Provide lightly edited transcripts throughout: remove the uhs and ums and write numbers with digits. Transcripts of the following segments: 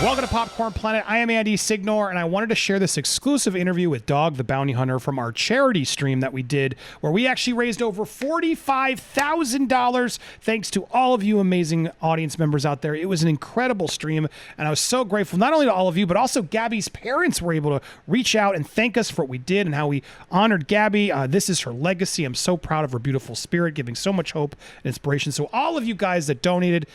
Welcome to Popcorn Planet. I am Andy Signore, and I wanted to share this exclusive interview with Dog the Bounty Hunter from our charity stream that we did, where we actually raised over $45,000 thanks to all of you amazing audience members out there. It was an incredible stream, and I was so grateful, not only to all of you, but also Gabby's parents were able to reach out and thank us for what we did and how we honored Gabby. This is her legacy. I'm so proud of her beautiful spirit, giving so much hope and inspiration. So all of you guys that donated,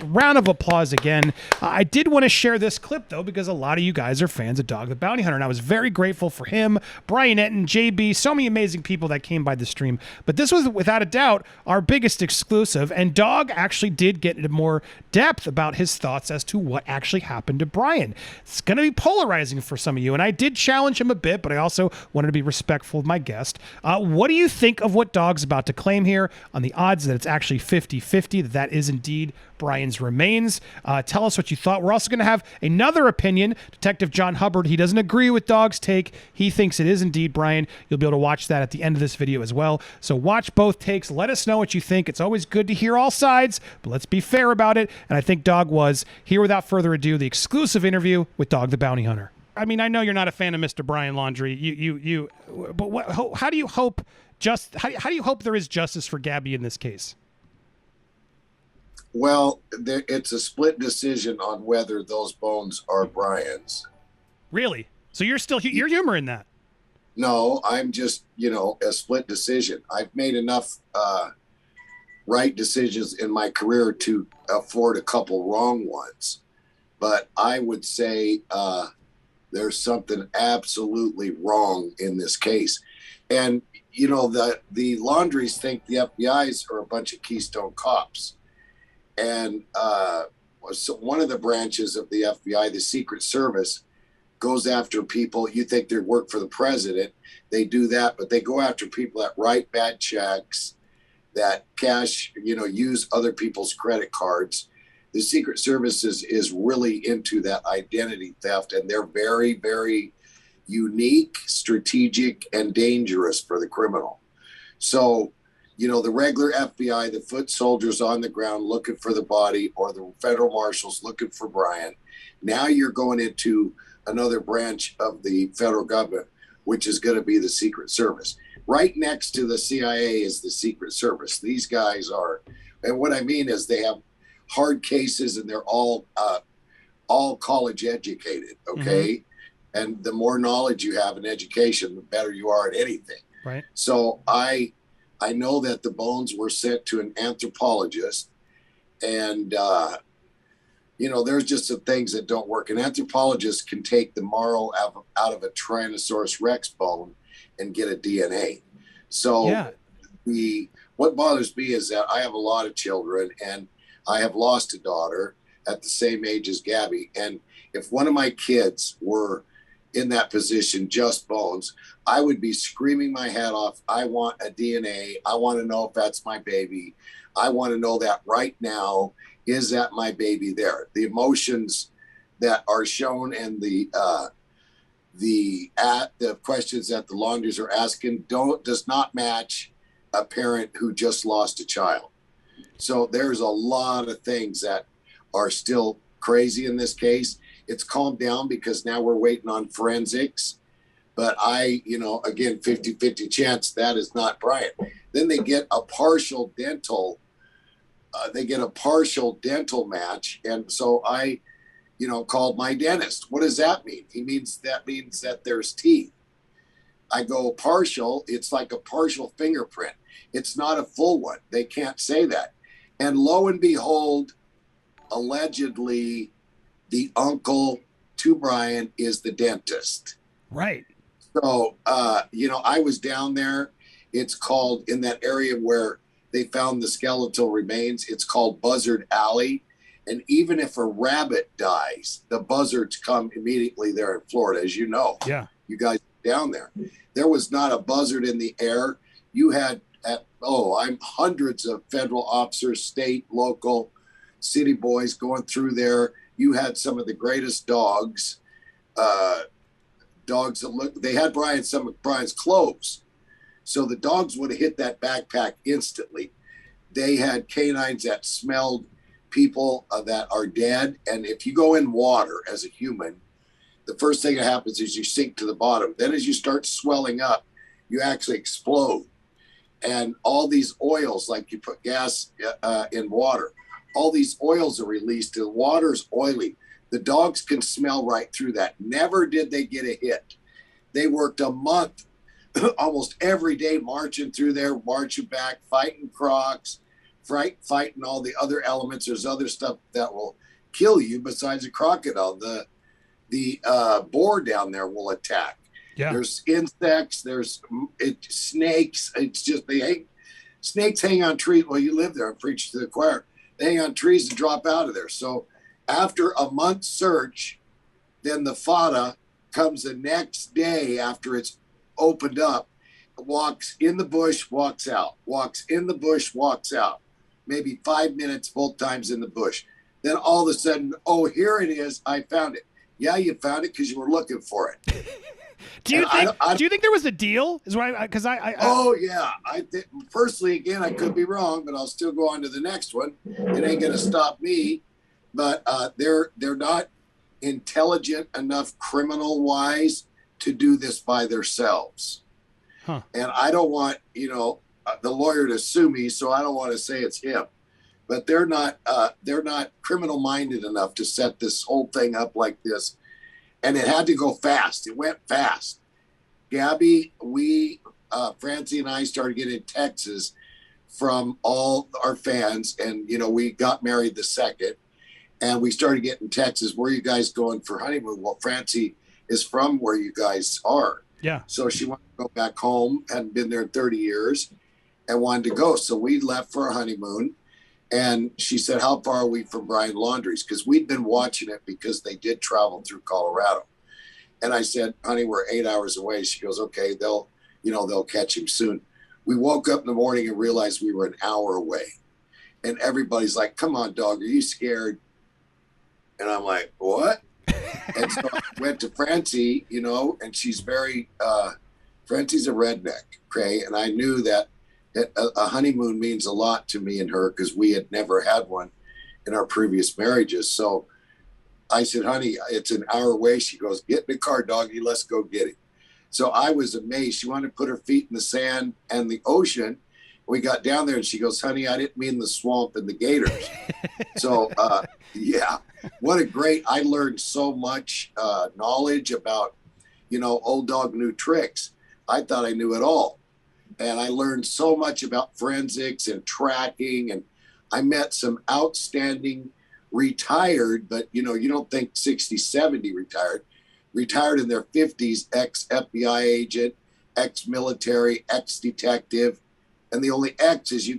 round of applause again. I did want to share this clip, though, because a lot of you guys are fans of Dog the Bounty Hunter, and I was very grateful for him, Brian Etten, JB, so many amazing people that came by the stream. But this was, without a doubt, our biggest exclusive, and Dog actually did get into more depth about his thoughts as to what actually happened to Brian. It's going to be polarizing for some of you, and I did challenge him a bit, but I also wanted to be respectful of my guest. What do you think of what Dog's about to claim here on the odds that it's actually 50-50, that is indeed Brian's remains? Tell us what you thought. We're also going to have another opinion. Detective John Hubbard, he doesn't agree with Dog's take. He thinks it is indeed Brian. You'll be able to watch that at the end of this video as well. So watch both takes. Let us know what you think. It's always good to hear all sides, but let's be fair about it. And I think Dog was. Here, without further ado, the exclusive interview with Dog the Bounty Hunter. I mean, I know you're not a fan of Mr. Brian Laundrie. But how do you hope how do you hope there is justice for Gabby in this case? Well, it's a split decision on whether those bones are Brian's. Really? So you're humoring that? No, I'm just, a split decision. I've made enough right decisions in my career to afford a couple wrong ones. But I would say there's something absolutely wrong in this case. And, the Laundries think the FBI's are a bunch of Keystone cops. And so one of the branches of the FBI, the Secret Service, goes after people. You think they work for the president. They do that, but they go after people that write bad checks, that cash, use other people's credit cards. The Secret Service is really into that identity theft, and they're very, very unique, strategic, and dangerous for the criminal. So, the regular FBI, the foot soldiers on the ground looking for the body, or the federal marshals looking for Brian. Now you're going into another branch of the federal government, which is going to be the Secret Service. Right next to the CIA is the Secret Service. These guys are, and what I mean is they have hard cases, and they're all college educated, okay? Mm-hmm. And the more knowledge you have in education, the better you are at anything. Right. So I know that the bones were sent to an anthropologist, and, there's just some things that don't work. An anthropologist can take the marrow out of a Tyrannosaurus Rex bone and get a DNA. So yeah. What bothers me is that I have a lot of children, and I have lost a daughter at the same age as Gabby. And if one of my kids were in that position, just bones, I would be screaming my head off. I want a DNA. I want to know if that's my baby. I want to know that right now. Is that my baby there? The emotions that are shown and the questions that the Laundries are asking does not match a parent who just lost a child. So there's a lot of things that are still crazy in this case. It's calmed down because now we're waiting on forensics. But again, 50-50 chance that is not Brian. Then they get a partial dental. Match. And so I, called my dentist. What does that mean? That means that there's teeth. I go partial. It's like a partial fingerprint. It's not a full one. They can't say that. And lo and behold, allegedly, the uncle to Brian is the dentist. Right. So, I was down there. It's called, in that area where they found the skeletal remains, it's called Buzzard Alley. And even if a rabbit dies, the buzzards come immediately there in Florida, as you know. Yeah. You guys down there. There was not a buzzard in the air. You had, I'm hundreds of federal officers, state, local, city boys going through there. You had some of the greatest dogs that they had some of Brian's clothes. So the dogs would have hit that backpack instantly. They had canines that smelled people that are dead. And if you go in water as a human, the first thing that happens is you sink to the bottom. Then as you start swelling up, you actually explode. And all these oils, like you put gas in water, all these oils are released. The water's oily. The dogs can smell right through that. Never did they get a hit. They worked a month, almost every day, marching through there, marching back, fighting crocs, fighting all the other elements. There's other stuff that will kill you besides a crocodile. The boar down there will attack. Yeah. There's insects. There's snakes. It's just snakes hang on trees. Well, you live there. I'm preaching to the choir. They hang on trees and drop out of there. So after a month's search, then the fada comes the next day after it's opened up, walks in the bush, walks out, walks in the bush, walks out. Maybe 5 minutes both times in the bush. Then all of a sudden, oh, here it is. I found it. Yeah, you found it because you were looking for it. Do you think there was a deal? Is what because I oh yeah, personally, again, I could be wrong, but I'll still go on to the next one. It ain't gonna stop me. But they're not intelligent enough criminal wise to do this by themselves. Huh. And I don't want the lawyer to sue me, so I don't want to say it's him. But they're not criminal minded enough to set this whole thing up like this. And it had to go fast. It went fast. Gabby, Francie and I started getting texts from all our fans. And, we got married the 2nd. And we started getting texts, where are you guys going for honeymoon? Well, Francie is from where you guys are. Yeah. So she wanted to go back home, hadn't been there in 30 years, and wanted to go. So we left for a honeymoon. And she said, how far are we from Brian Laundrie's? Because we'd been watching it because they did travel through Colorado. And I said, honey, we're 8 hours away. She goes, okay, they'll catch him soon. We woke up in the morning and realized we were an hour away. And everybody's like, come on, dog, are you scared? And I'm like, what? And so I went to Francie, and she's very, Francie's a redneck, okay? And I knew that a honeymoon means a lot to me and her because we had never had one in our previous marriages. So I said, honey, it's an hour away. She goes, get in the car, doggy, let's go get it. So I was amazed. She wanted to put her feet in the sand and the ocean. We got down there and she goes, honey, I didn't mean the swamp and the gators. So, yeah, I learned so much knowledge about, old dog new tricks. I thought I knew it all. And I learned so much about forensics and tracking. And I met some outstanding retired, but, you don't think 60, 70 retired in their 50s, ex-FBI agent, ex-military, ex-detective. And the only X is, you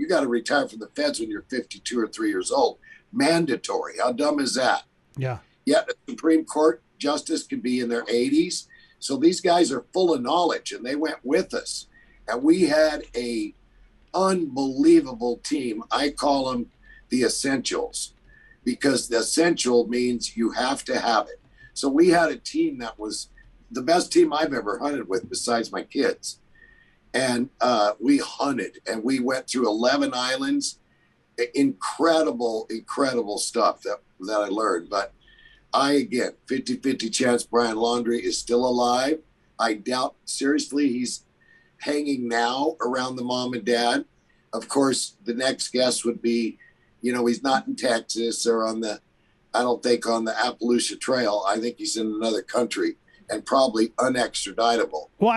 got to retire from the feds when you're 52 or 3 years old. Mandatory. How dumb is that? Yeah. Yet the Supreme Court justice can be in their 80s. So these guys are full of knowledge, and they went with us. And we had a unbelievable team. I call them the essentials, because the essential means you have to have it. So we had a team that was the best team I've ever hunted with besides my kids. And we hunted, and we went through 11 islands. Incredible stuff that I learned. But again, 50-50 chance Brian Laundrie is still alive. I doubt seriously he's hanging now around the mom and dad. Of course, the next guest would be, he's not in Texas or on the Appalachia Trail. I think he's in another country and probably unextraditable. Well,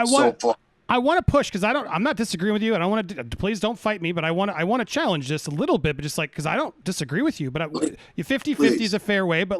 I want to push because I'm not disagreeing with you, and I want to. Please don't fight me, but I want to challenge this a little bit, but just because I don't disagree with you, but 50-50 is a fair way, but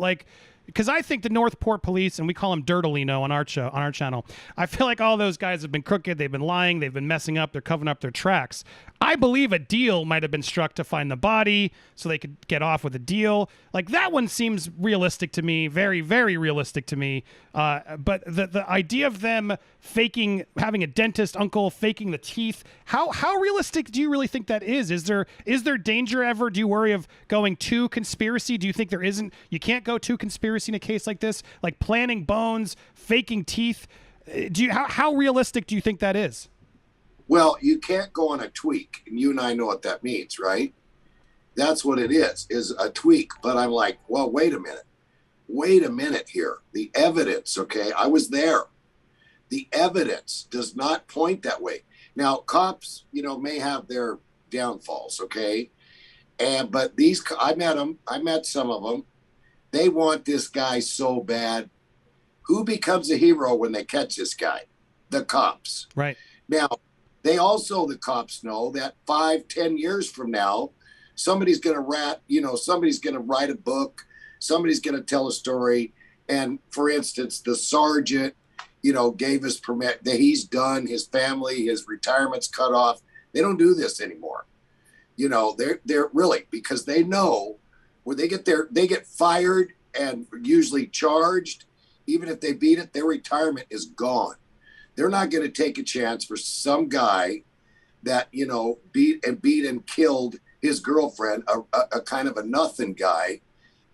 because I think the Northport police, and we call them Dirtolino on our channel, I feel like all those guys have been crooked, they've been lying, they've been messing up, they're covering up their tracks. I believe a deal might have been struck to find the body so they could get off with a deal. Like, that one seems realistic to me, very, very realistic to me. But the idea of them having a dentist uncle faking the teeth, how realistic do you really think that is? Is there danger ever? Do you worry of going too conspiracy? Do you think you can't go too conspiracy in a case like this? Like planning bones, faking teeth? How realistic do you think that is? Well, you can't go on a tweak, and you and I know what that means, right? That's what it is a tweak. But I'm like, well, wait a minute here. The evidence, okay, I was there. The evidence does not point that way. Now, cops, may have their downfalls, okay? But I met them. I met some of them. They want this guy so bad. Who becomes a hero when they catch this guy? The cops. Right. Now, the cops know that 5-10 years from now, somebody's going to write a book. Somebody's going to tell a story. And for instance, the sergeant, gave us permit that he's done, his family, his retirement's cut off. They don't do this anymore. They're really, because they know where they get fired and usually charged. Even if they beat it, their retirement is gone. They're not going to take a chance for some guy that, beat and killed his girlfriend, a kind of a nothing guy,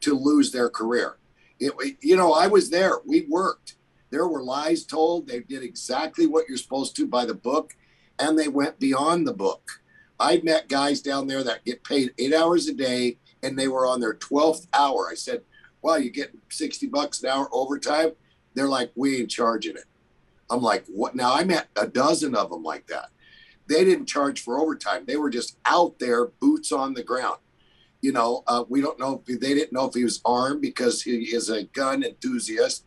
to lose their career. I was there. We worked. There were lies told. They did exactly what you're supposed to by the book, and they went beyond the book. I met guys down there that get paid 8 hours a day, and they were on their 12th hour. I said, wow, you get $60 an hour overtime? They're like, we ain't charging it. I'm like, what? Now, I met a dozen of them like that. They didn't charge for overtime. They were just out there, boots on the ground. We don't know they didn't know if he was armed because he is a gun enthusiast.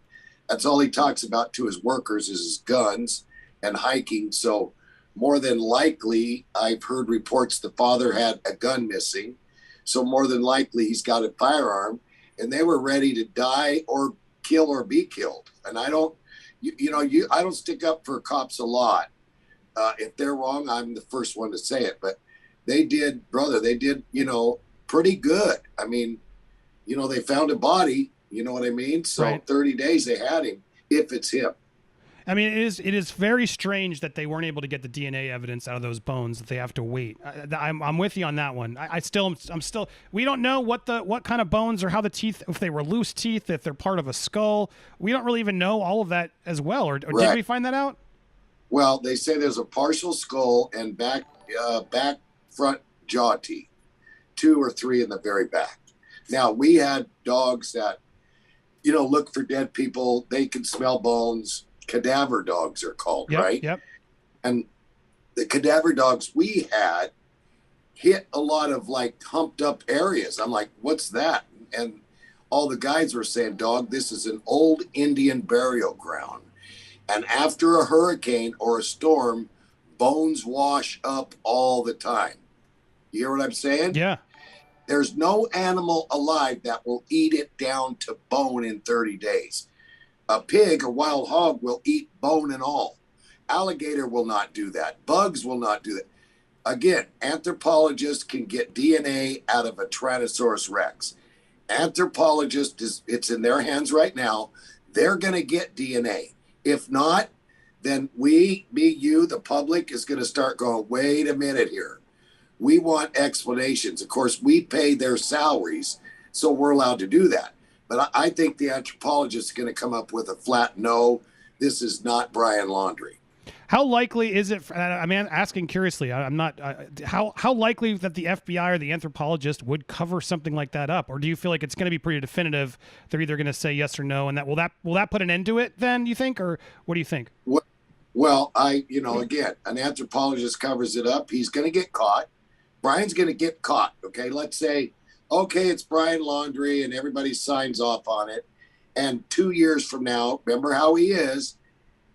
That's all he talks about to his workers is his guns and hiking. So more than likely, I've heard reports the father had a gun missing. So more than likely, he's got a firearm, and they were ready to die or kill or be killed. And I don't stick up for cops a lot. If they're wrong, I'm the first one to say it. But they did, pretty good. I mean, they found a body. You know what I mean? So right. 30 days they had him, if it's him. I mean, it is very strange that they weren't able to get the DNA evidence out of those bones, that they have to wait. I'm with you on that one. I'm still, we don't know what kind of bones or how the teeth, if they were loose teeth, if they're part of a skull. We don't really even know all of that as well. Or right. Did we find that out? Well, they say there's a partial skull and back front jaw teeth, 2 or 3 in the very back. Now, we had dogs that, look for dead people. They can smell bones. Cadaver dogs are called, yep, right? Yep. And the cadaver dogs we had hit a lot of humped up areas. I'm like, what's that? And all the guys were saying, dog, this is an old Indian burial ground. And after a hurricane or a storm, bones wash up all the time. You hear what I'm saying? Yeah. There's no animal alive that will eat it down to bone in 30 days. A pig, a wild hog, will eat bone and all. Alligator will not do that. Bugs will not do that. Again, anthropologists can get DNA out of a Tyrannosaurus Rex. Anthropologists, it's in their hands right now. They're going to get DNA. If not, then me, you, the public is going to start going, wait a minute here. We want explanations. Of course, we pay their salaries, so we're allowed to do that. But I think the anthropologist is going to come up with a flat no, this is not Brian Laundrie. How likely is it, I'm asking curiously, I'm not, how likely that the FBI or the anthropologist would cover something like that up? Or do you feel like it's going to be pretty definitive? They're either going to say yes or no, and will that put an end to it then, you think? Or what do you think? Well, again, an anthropologist covers it up. He's going to get caught. Brian's going to get caught, okay? Let's say, okay, it's Brian Laundrie and everybody signs off on it. And 2 years from now, remember how he is.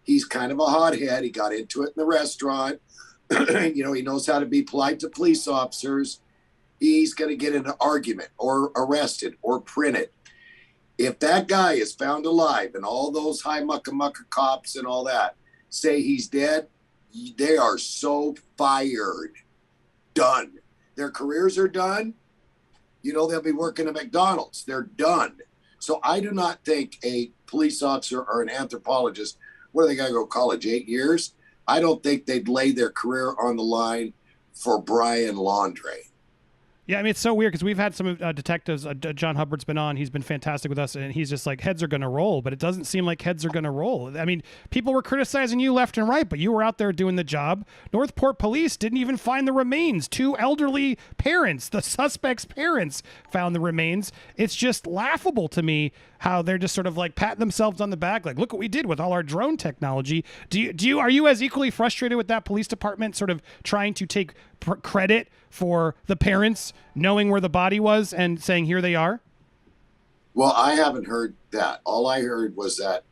He's kind of a hothead. He got into it in the restaurant. He knows how to be polite to police officers. He's going to get in an argument or arrested or printed. If that guy is found alive and all those high mucka cops and all that say he's dead, they are so fired. Done. Their careers are done. They'll be working at McDonald's. They're done. So I do not think a police officer or an anthropologist, what are they going to go college, 8 years? I don't think they'd lay their career on the line for Brian Laundrie. Yeah, I mean, it's so weird because we've had some detectives. John Hubbard's been on. He's been fantastic with us, and he's just like, heads are going to roll, but it doesn't seem like heads are going to roll. I mean, people were criticizing you left and right, but you were out there doing the job. Northport police didn't even find the remains. Two elderly parents, the suspect's parents, found the remains. It's just laughable to me how they're just sort of like patting themselves on the back, like, look what we did with all our drone technology. Are you as equally frustrated with that police department sort of trying to take credit for the parents knowing where the body was and saying, here they are? Well, I haven't heard that. All I heard was that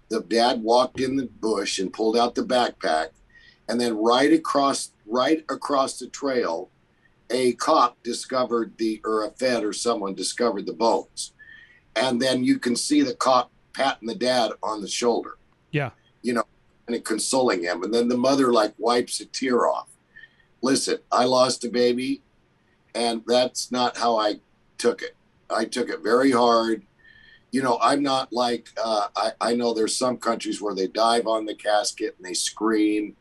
the dad walked in the bush and pulled out the backpack, and then right across the trail, a cop discovered or a Fed or someone discovered the bones. And then you can see the cop patting the dad on the shoulder. Yeah. And consoling him. And then the mother like wipes a tear off. Listen, I lost a baby, and that's not how I took it. I took it very hard. I'm not like, I know there's some countries where they dive on the casket and they scream.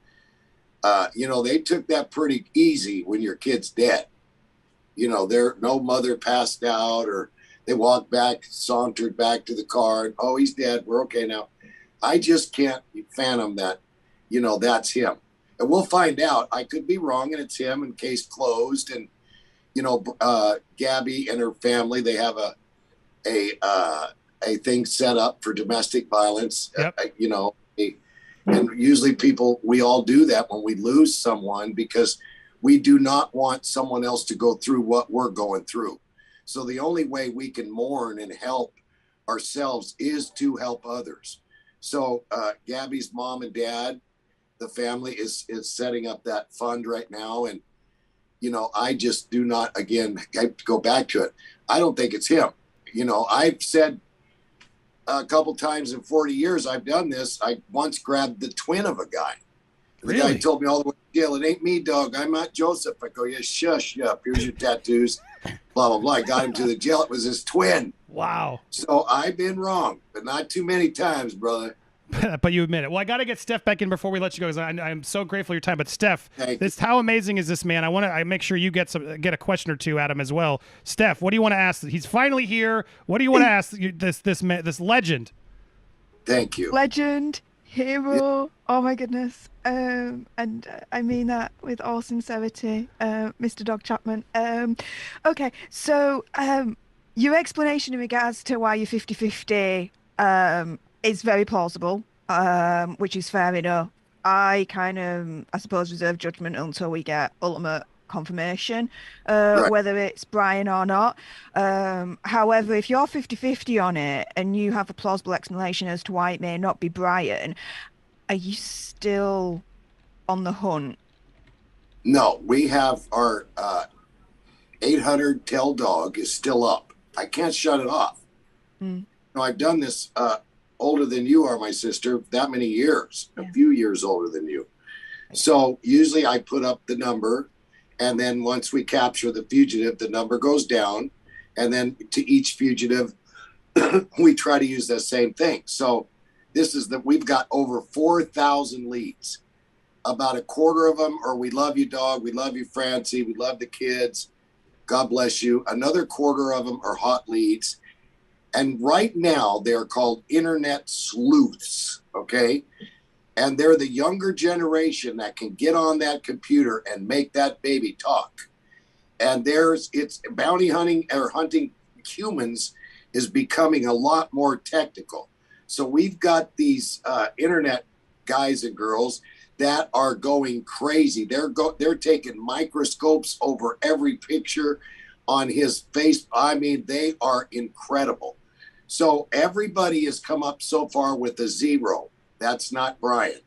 They took that pretty easy when your kid's dead. No mother passed out, or they walked back, sauntered back to the car, and, oh, he's dead. We're okay now. I just can't fathom that, that's him. And we'll find out. I could be wrong, and it's him, and case closed. And, Gabby and her family, they have a thing set up for domestic violence. Yep. And usually we all do that when we lose someone, because we do not want someone else to go through what we're going through. So the only way we can mourn and help ourselves is to help others. So Gabby's mom and dad, the family is setting up that fund right now. And, I just do not, again, I have to go back to it. I don't think it's him. I've said a couple times in 40 years I've done this. I once grabbed the twin of a guy. The guy told me all the way to jail, it ain't me, dog. I'm not Joseph. I go, yeah, shush up. Here's your tattoos. Blah, blah, blah. I got him to the jail. It was his twin. Wow. So I've been wrong, but not too many times, brother. But you admit it. Well, I got to get Steph back in before we let you go, because I'm so grateful for your time. But Steph, how amazing is this man? I make sure you get a question or two at him as well. Steph, what do you want to ask? He's finally here. What do you want to ask this legend? Thank you. Legend, hero. Yeah. Oh my goodness. And I mean that with all sincerity, Mr. Dog Chapman. Okay, so your explanation in regards to why you're 50-50 is very plausible, which is fair enough. I suppose, reserve judgment until we get ultimate confirmation, Right. whether it's Brian or not. However, if you're 50-50 on it and you have a plausible explanation as to why it may not be Brian, are you still on the hunt? No, we have our 800 tail dog is still up. I can't shut it off. I've done this older than you are, my sister, that many years, a few years older than you. So usually I put up the number, and then once we capture the fugitive, the number goes down, and then to each fugitive, we try to use the same thing. So we've got over 4,000 leads. About a quarter of them are, we love you, dog. We love you, Francie. We love the kids. God bless you. Another quarter of them are hot leads. And right now they're called internet sleuths. Okay. And they're the younger generation that can get on that computer and make that baby talk. And it's bounty hunting or hunting humans is becoming a lot more technical. So we've got these internet guys and girls that are going crazy. They're taking microscopes over every picture on his face. I mean, they are incredible. So everybody has come up so far with a 0. That's not Brian.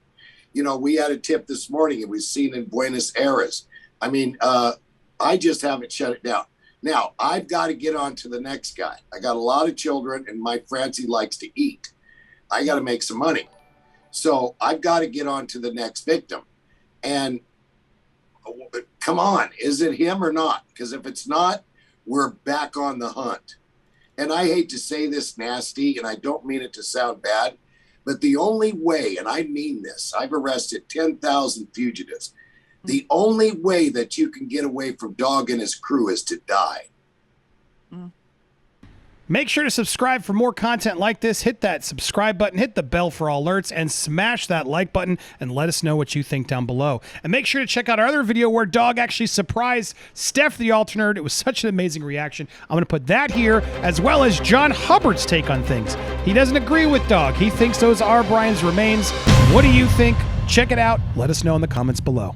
We had a tip this morning. It was seen in Buenos Aires. I mean, I just haven't shut it down. Now, I've got to get on to the next guy. I got a lot of children, and my Francie likes to eat. I got to make some money. So I've got to get on to the next victim. And come on, is it him or not? Because if it's not, we're back on the hunt. And I hate to say this nasty, and I don't mean it to sound bad, but the only way, and I mean this, I've arrested 10,000 fugitives. The only way that you can get away from Dog and his crew is to die. Make sure to subscribe for more content like this. Hit that subscribe button, hit the bell for all alerts, and smash that like button and let us know what you think down below. And make sure to check out our other video where Dog actually surprised Steph the Alternate. It was such an amazing reaction. I'm going to put that here, as well as John Hubbard's take on things. He doesn't agree with Dog. He thinks those are Brian's remains. What do you think? Check it out. Let us know in the comments below.